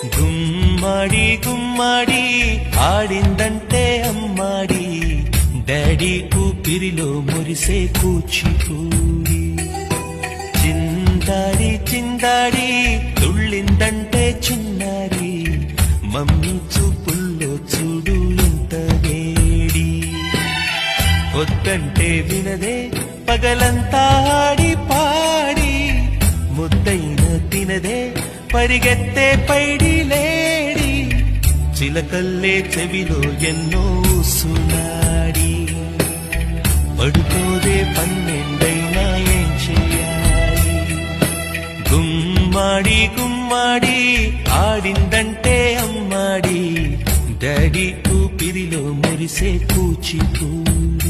గుమ్మాడి గుమ్మాడి ఆడిందంటే అమ్మాడి, డాడీ ఊపిరిలో మురిసే కూచిపూడి. చిందాడి చిందాడి తుళ్ళిందంటే చిన్నారి, మమ్మీ చూపుల్లో చూడు ఎంత వేడి. వద్దంటే వినదే పగలంతా ఆడి పాడి, ముద్దైన తినదే పరిగెత్తే పైడి లేడి. చిలకల్లే చెవిలో ఎన్నో సునాడి, పడుకోదే పన్నెండైనా ఏం చేయాలి. గుమ్మాడి గుమ్మాడి ఆడిందంటే అమ్మాడి, డాడీ ఊపిరిలో మురిసే కూచిపూడి.